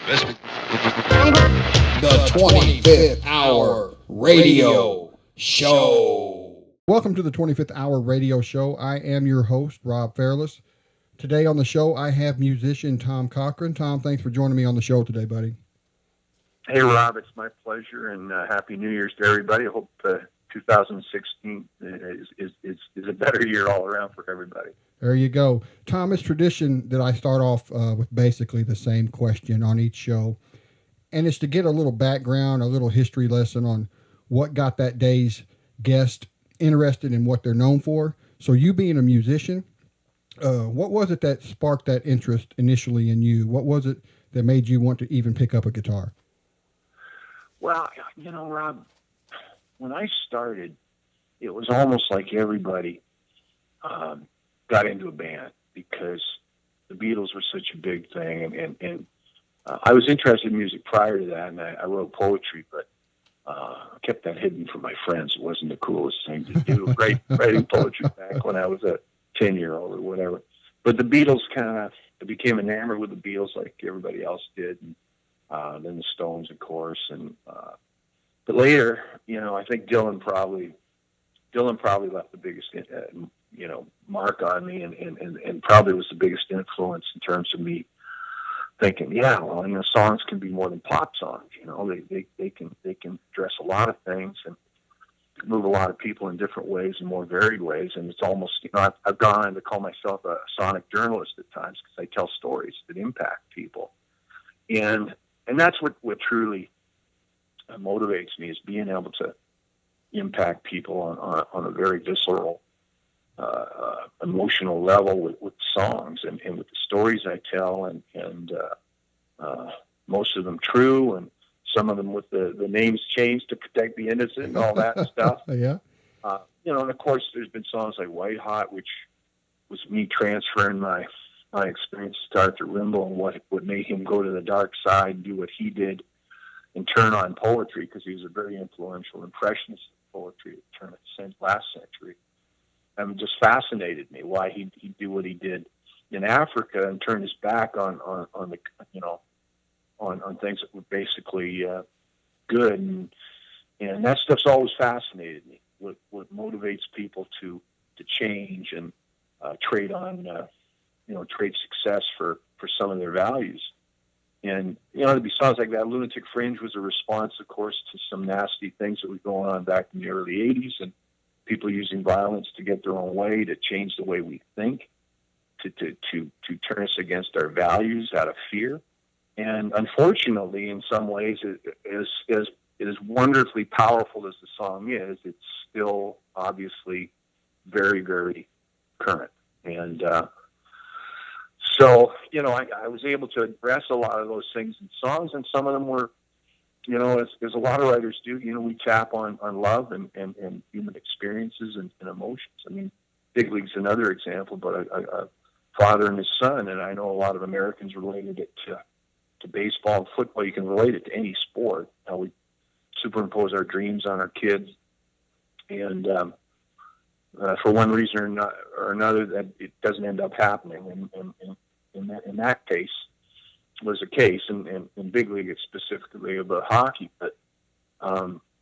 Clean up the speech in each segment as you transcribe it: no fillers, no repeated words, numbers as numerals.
The 25th Hour Radio Show. Welcome to the 25th Hour Radio Show. I am your host, Rob Fairless. Today on the show, I have musician Tom Cochrane. Tom, thanks for joining me on the show today, buddy. Hey, Rob, it's my pleasure, and Happy New Year's to everybody. I hope 2016 is a better year all around for everybody. There you go. Tom, it's tradition that I start off with basically the same question on each show, and it's to get a little background, a little history lesson on what got that day's guest interested in what they're known for. So you being a musician, what was it that sparked that interest initially in you? What was it that made you want to even pick up a guitar? Well, Rob, when I started, it was almost like everybody got into a band because the Beatles were such a big thing. And I was interested in music prior to that, and I wrote poetry, but I kept that hidden from my friends. It wasn't the coolest thing to do, writing poetry back when I was a 10-year-old or whatever. But the Beatles I became enamored with the Beatles like everybody else did. And then the Stones, of course. But later, I think Dylan probably left the biggest, mark on me and probably was the biggest influence in terms of me thinking, songs can be more than pop songs. They can address a lot of things and move a lot of people in different ways and more varied ways. And it's almost, I've gone on to call myself a sonic journalist at times because I tell stories that impact people. And that's what truly motivates me, is being able to impact people on a very visceral, emotional level with songs and with the stories I tell, and most of them true, and some of them with the names changed to protect the innocent and all that stuff. Yeah. And of course, there's been songs like White Hot, which was me transferring my experience to Arthur Rimbaud and what made him go to the dark side, do what he did, and turn on poetry, because he was a very influential impressionist of poetry at the turn of the last century. And just fascinated me why he'd do what he did in Africa and turn his back on things that were basically good, and that stuff's always fascinated me. What motivates people to change and trade success for some of their values. And, there'd be songs like that. Lunatic Fringe was a response, of course, to some nasty things that were going on back in the early 80s, and people using violence to get their own way, to change the way we think, to turn us against our values out of fear. And unfortunately, in some ways, as wonderfully powerful as the song is, it's still obviously very, very current. And so, I was able to address a lot of those things in songs, and some of them were, as a lot of writers do, we tap on love and human experiences and emotions. I mean, Big League's another example, but a father and his son, and I know a lot of Americans related it to baseball and football. You can relate it to any sport. How we superimpose our dreams on our kids, and for one reason or another, that it doesn't end up happening. And in that case was a case, and in Big League it's specifically about hockey. But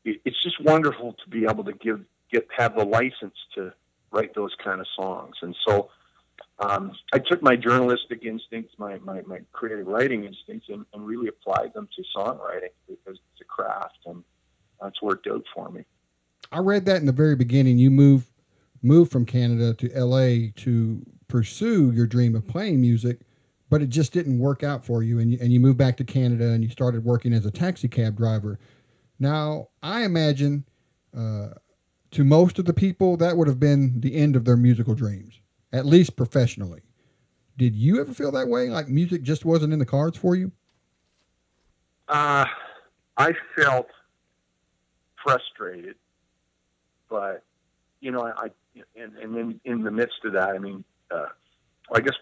it's just wonderful to be able to have the license to write those kind of songs. And so I took my journalistic instincts, my creative writing instincts, and really applied them to songwriting, because it's a craft, and that's worked out for me. I read that in the very beginning. You moved from Canada to LA to pursue your dream of playing music, but it just didn't work out for you. And you moved back to Canada and you started working as a taxi cab driver. Now, I imagine to most of the people that would have been the end of their musical dreams, at least professionally. Did you ever feel that way? Like music just wasn't in the cards for you? I felt frustrated, but and then in the midst of that, I guess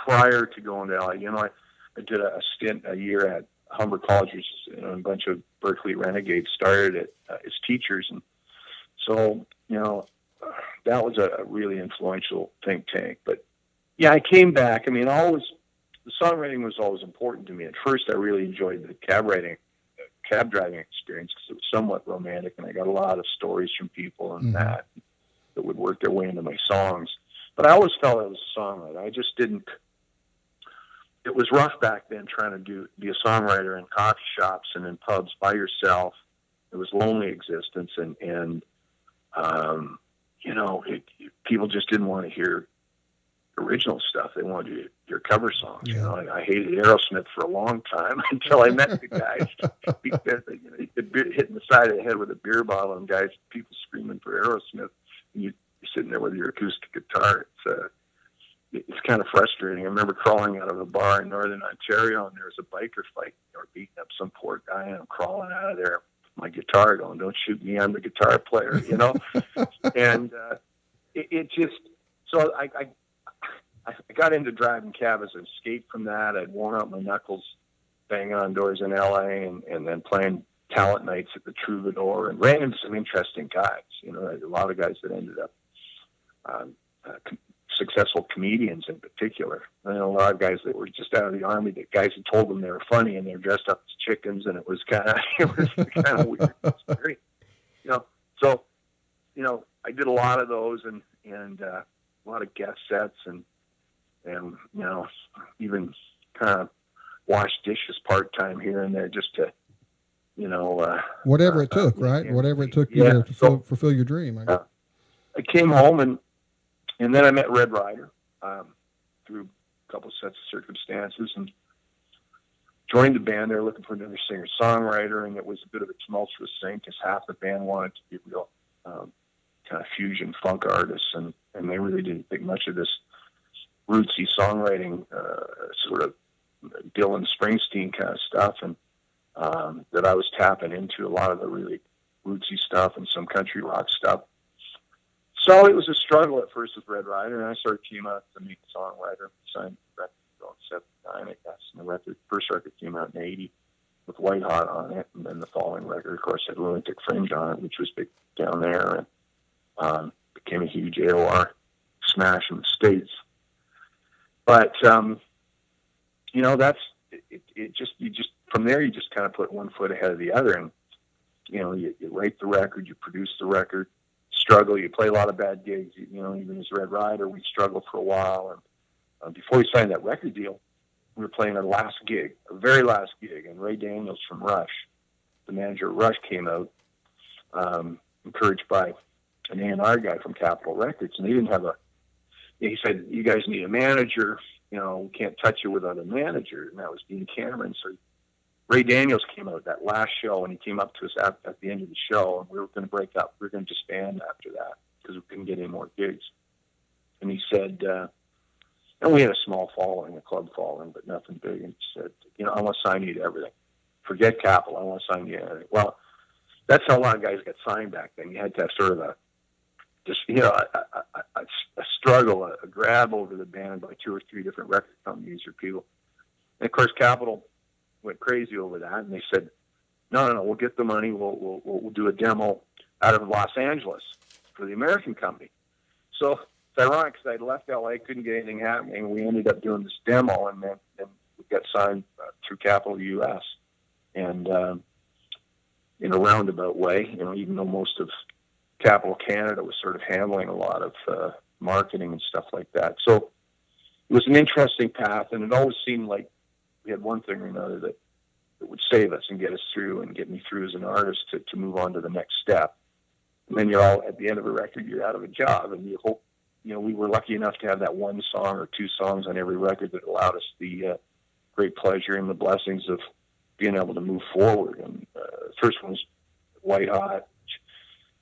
prior to going to LA, I did a stint a year at Humber College, which is, a bunch of Berkeley renegades started as teachers, and so that was a really influential think tank. But yeah, I came back. I the songwriting was always important to me. At first, I really enjoyed the cab driving experience because it was somewhat romantic, and I got a lot of stories from people and that would work their way into my songs. But I always felt I was a songwriter. I just didn't. It was rough back then trying to be a songwriter in coffee shops and in pubs by yourself. It was a lonely existence, and people just didn't want to hear original stuff. They wanted to hear cover songs. Yeah. You know, I hated Aerosmith for a long time until I met the guys because you'd be hitting the side of the head with a beer bottle and people screaming for Aerosmith, and you're sitting there with your acoustic guitar. It's kind of frustrating. I remember crawling out of a bar in Northern Ontario, and there was a biker fight. They were beating up some poor guy, and I'm crawling out of there with my guitar going, "Don't shoot me, I'm the guitar player," you know? And it just, so I got into driving cab as an escape from that. I'd worn out my knuckles banging on doors in L.A. and then playing talent nights at the Troubadour, and ran into some interesting guys. You know, a lot of guys that ended up successful comedians in particular. I know a lot of guys that were just out of the army, that guys had told them they were funny, and they were dressed up as chickens, and it was kind of weird. Scary. So I did a lot of those and a lot of guest sets and even kind of wash dishes part-time here and there just to, whatever it took, right? Whatever it took you to fulfill your dream. I came home and then I met Red Ryder through a couple of sets of circumstances and joined the band. They were looking for another singer-songwriter, and it was a bit of a tumultuous thing because half the band wanted to be real kind of fusion funk artists, and they really didn't think much of this rootsy songwriting, sort of Dylan Springsteen kind of stuff, and that I was tapping into a lot of the really rootsy stuff and some country rock stuff. So it was a struggle at first with Red Ryder, and I sort of came out to meet the Songwriter, signed the record in 79, I guess, and the first record came out in 80 with White Hot on it, and then the following record, of course, had Lunatic Fringe on it, which was big down there, and became a huge AOR smash in the States. But, that's, from there, you just kind of put one foot ahead of the other, and, you write the record, you produce the record, struggle, you play a lot of bad gigs, even as Red Ryder, we struggled for a while, and before we signed that record deal, we were playing our very last gig, and Ray Daniels from Rush, the manager of Rush, came out, encouraged by an A&R guy from Capitol Records, and they didn't have he said, "You guys need a manager, we can't touch you without a manager," and that was Dean Cameron. So Ray Daniels came out that last show, and he came up to us at the end of the show, and we were going to break up. We were going to disband after that because we couldn't get any more gigs. And he said, and we had a small following, a club following, but nothing big. And he said, "I want to sign you to everything. Forget Capitol. I want to sign you to everything." Well, that's how a lot of guys got signed back then. You had to have sort of a struggle, a grab over the band by 2 or 3 different record companies or people. And of course, Capitol went crazy over that, and they said, "No, we'll get the money. We'll do a demo out of Los Angeles for the American company." So it's ironic because I'd left LA, couldn't get anything happening. We ended up doing this demo, and then we got signed through Capitol US, and in a roundabout way, even though most of Capitol Canada was sort of handling a lot of marketing and stuff like that. So it was an interesting path, and it always seemed like we had one thing or another that would save us and get us through and get me through as an artist to move on to the next step. And then at the end of a record, you're out of a job, and you hope, we were lucky enough to have that one song or 2 songs on every record that allowed us the great pleasure and the blessings of being able to move forward. And the first one was White Hot,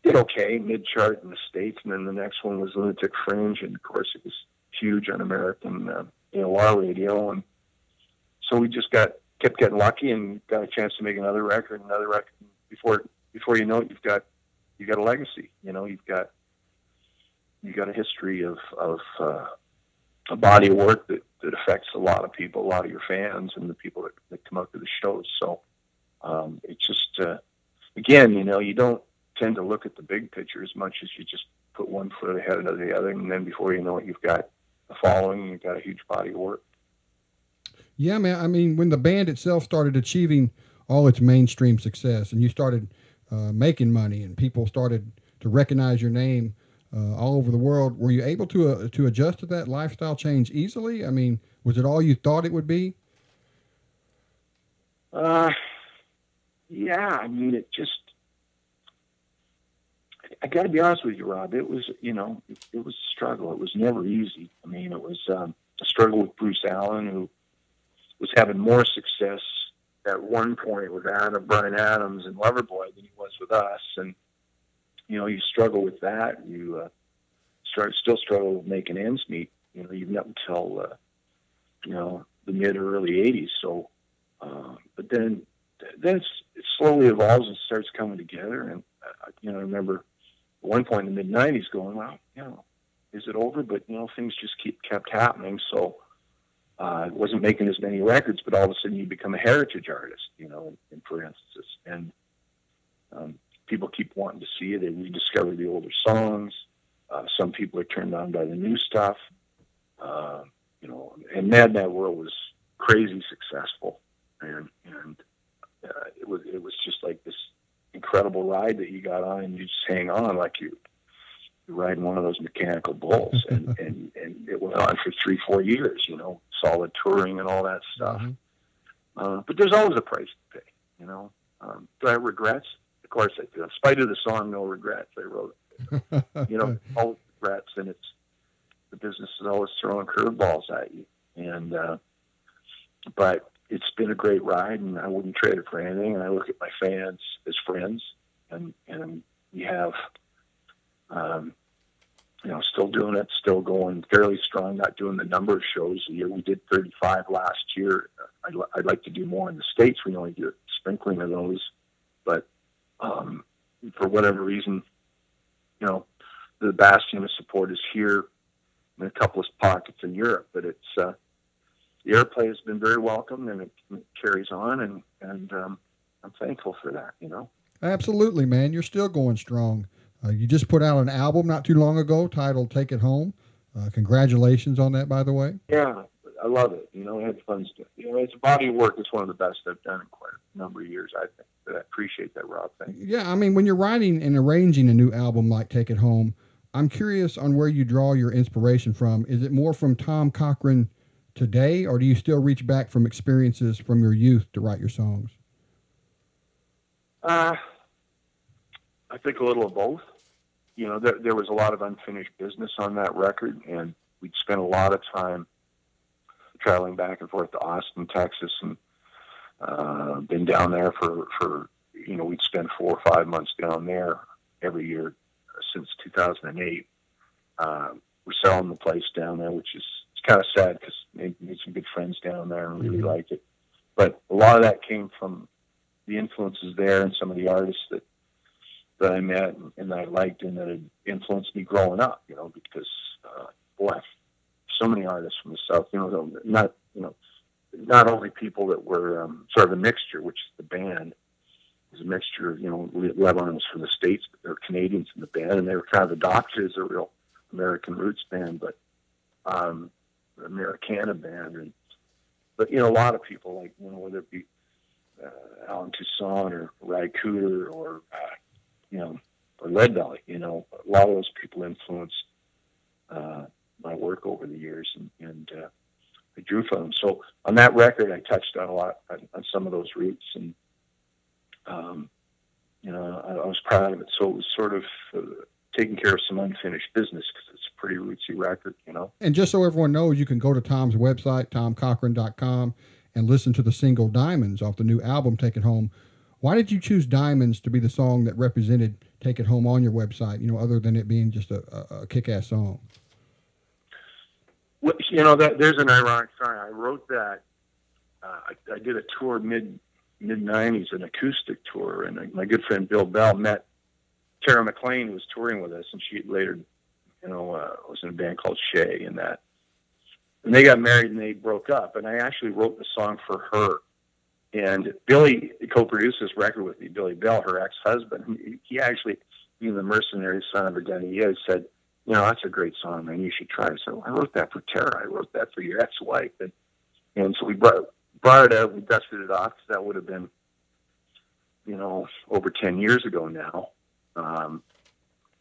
did okay, mid-chart in the States, and then the next one was Lunatic Fringe, and of course it was huge on American AOR radio, and so we just kept getting lucky and got a chance to make another record. Before you know it, you've got a legacy. You've got a history of a body of work that affects a lot of people, a lot of your fans, and the people that come out to the shows. So it's just again, you don't tend to look at the big picture as much as you just put one foot ahead of the other, and then before you know it, you've got a following, you've got a huge body of work. Yeah, man. I mean, when the band itself started achieving all its mainstream success, and you started making money, and people started to recognize your name all over the world, were you able to adjust to that lifestyle change easily? I mean, was it all you thought it would be? Uh, yeah, I mean, I got to be honest with you, Rob. It was, it was a struggle. It was never easy. I mean, it was a struggle with Bruce Allen, who was having more success at one point with Brian Adams and Loverboy than he was with us. And, you struggle with that. You still struggle with making ends meet, even up until, the mid or early 80s. So, but then it slowly evolves and starts coming together. And, I remember at one point in the mid 90s going, well, is it over? But, things just kept happening. So, I wasn't making as many records, but all of a sudden you become a heritage artist, for instance. And people keep wanting to see you. They rediscover the older songs. Some people are turned on by the new stuff. And Mad Mad World was crazy successful. And it was just like this incredible ride that you got on, and you just hang on like you're riding one of those mechanical bulls. And it went on for 3-4 years, solid touring and all that stuff. Mm-hmm. But there's always a price to pay, Do I have regrets? Of course I do. In spite of the song, No Regrets, I wrote it. All regrets, and the business is always throwing curveballs at you. And, but it's been a great ride, and I wouldn't trade it for anything. And I look at my fans as friends, and we have, still doing it, still going fairly strong, not doing the number of shows a year. We did 35 last year. I'd like to do more in the States. We only do a sprinkling of those. But for whatever reason, the bastion of support is here in a couple of pockets in Europe. But it's the airplay has been very welcome, and it carries on, and I'm thankful for that, Absolutely, man. You're still going strong. You just put out an album not too long ago titled Take It Home. Congratulations on that, by the way. Yeah, I love it. I had fun stuff. It's a body of work. It's one of the best I've done in quite a number of years, I think. But I appreciate that, Rob. Thank you. Yeah, I mean, when you're writing and arranging a new album like Take It Home, I'm curious on where you draw your inspiration from. Is it more from Tom Cochrane today, or do you still reach back from experiences from your youth to write your songs? I think a little of both. There was a lot of unfinished business on that record, and we'd spent a lot of time traveling back and forth to Austin, Texas, and been down there for we'd spend 4 or 5 months down there every year since 2008. We're selling the place down there, which is it's kind of sad because made some good friends down there and really liked it. But a lot of that came from the influences there and some of the artists that I met and that I liked and that had influenced me growing up, because, so many artists from the South, not only people that were sort of a mixture, which is the band, was a mixture of, Lebanon was from the States, but there were Canadians in the band, and they were kind of adopted as a real American roots band, but Americana band. But, a lot of people, like, whether it be Alan Toussaint or Ry Cooder or Lead Belly, a lot of those people influenced my work over the years, and I drew from them. So on that record, I touched on a lot on some of those roots, and I was proud of it. So it was sort of taking care of some unfinished business because it's a pretty rootsy record, And just so everyone knows, you can go to Tom's website, tomcochrane.com, and listen to the single Diamonds off the new album, Take It Home. Why did you choose Diamonds to be the song that represented Take It Home on your website, other than it being just a kick-ass song? Well, there's an ironic story. I wrote that. I did a tour mid-90s, an acoustic tour, and my good friend Bill Bell met Tara McLean, who was touring with us, and she later, was in a band called Shay, and they got married and they broke up, and I actually wrote the song for her. And Billy co-produced this record with me, Billy Bell, her ex-husband. He actually, being the mercenary son of a gun he is, said, that's a great song, man. You should try it. So I wrote that for Tara. I wrote that for your ex-wife. And And so we brought it out, we dusted it off. That would have been, over 10 years ago now.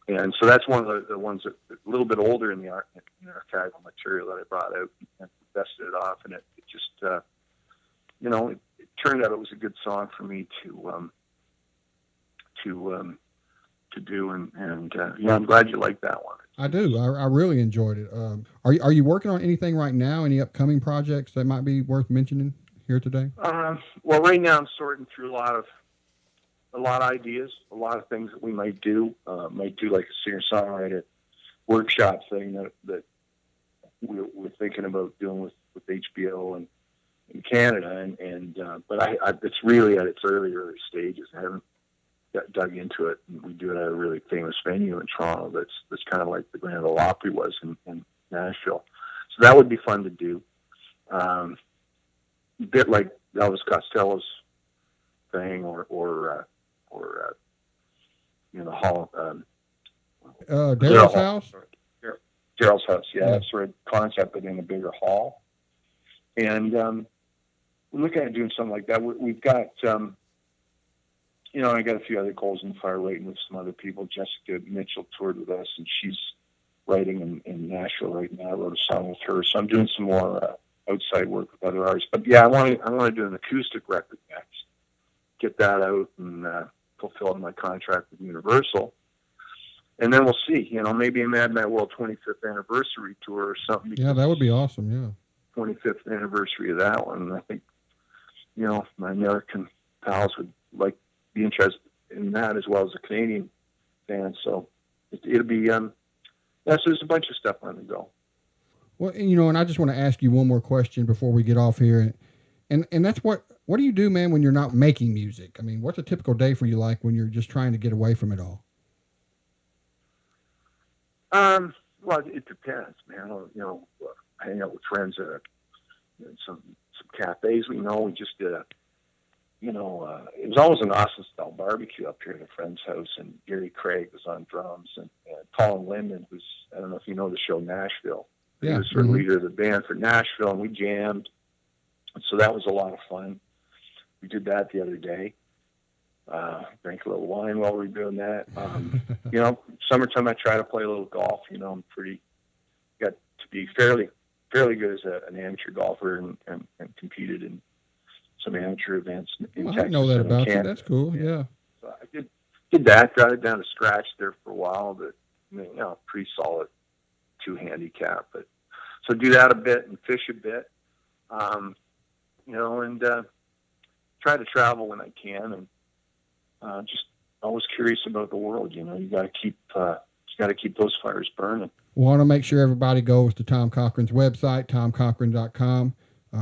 And so that's one of the ones that a little bit older in the archival material that I brought out and dusted it off. And it just, it turned out it was a good song for me to do. And I'm glad you liked that one. I do. I really enjoyed it. Are you working on anything right now? Any upcoming projects that might be worth mentioning here today? Well, right now I'm sorting through a lot of ideas, a lot of things that we might do. Might do like a singer-songwriter workshop thing that we're thinking about doing with HBO and in Canada. But it's really at its early stages. I haven't dug into it. And we do it at a really famous venue in Toronto that's kind of like the Grand Ole Opry was in Nashville. So that would be fun to do. A bit like Elvis Costello's thing, or the hall. Daryl's house. Daryl's house, yeah. Sort of concept, but in a bigger hall. And we're looking at doing something like that. We've got, I got a few other goals in the fire waiting with some other people. Jessica Mitchell toured with us, and she's writing in Nashville right now. I wrote a song with her, so I'm doing some more outside work with other artists. But yeah, I want to do an acoustic record next. Get that out and fulfill my contract with Universal, and then we'll see. Maybe a Mad Mad World 25th anniversary tour or something. Yeah, that would be awesome. Yeah, 25th anniversary of that one. And I think my American pals would be interested in that as well as the Canadian fans. So it'll be so there's a bunch of stuff on the go. Well, and I just want to ask you one more question before we get off here, and that's what do you do, man, when you're not making music? I mean, what's a typical day for you like when you're just trying to get away from it all? Well, it depends, man. I hang out with friends at some cafes. We just did it was always an awesome style barbecue up here at a friend's house, and Gary Craig was on drums, and Colin Linden, who's, I don't know if you know the show Nashville. Yeah. He was sort of leader of the band for Nashville, and we jammed. So that was a lot of fun. We did that the other day. Drank a little wine while we were doing that. Summertime I try to play a little golf. I'm got to be fairly good as an amateur golfer and competed in some amateur events in Texas. I know that about you. That's cool. Yeah. So I did that. Got it down to scratch there for a while, but pretty solid 2 handicap. But so do that a bit and fish a bit. And try to travel when I can, and just always curious about the world. You got to keep those fires burning. We want to make sure everybody goes to Tom Cochrane's website, tomcochrane.com,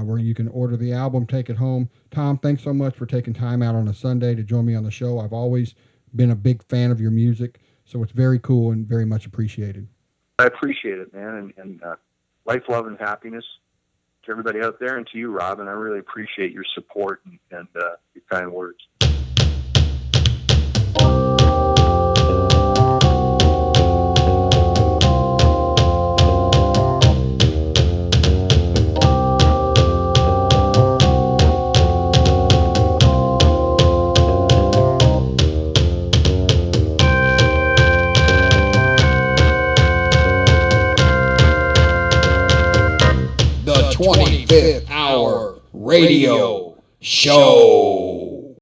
where you can order the album, take it home. Tom, thanks so much for taking time out on a Sunday to join me on the show. I've always been a big fan of your music, so it's very cool and very much appreciated. I appreciate it, man, and life, love, and happiness to everybody out there, and to you, Rob, and I really appreciate your support and your kind words. The 25th Hour Radio Show.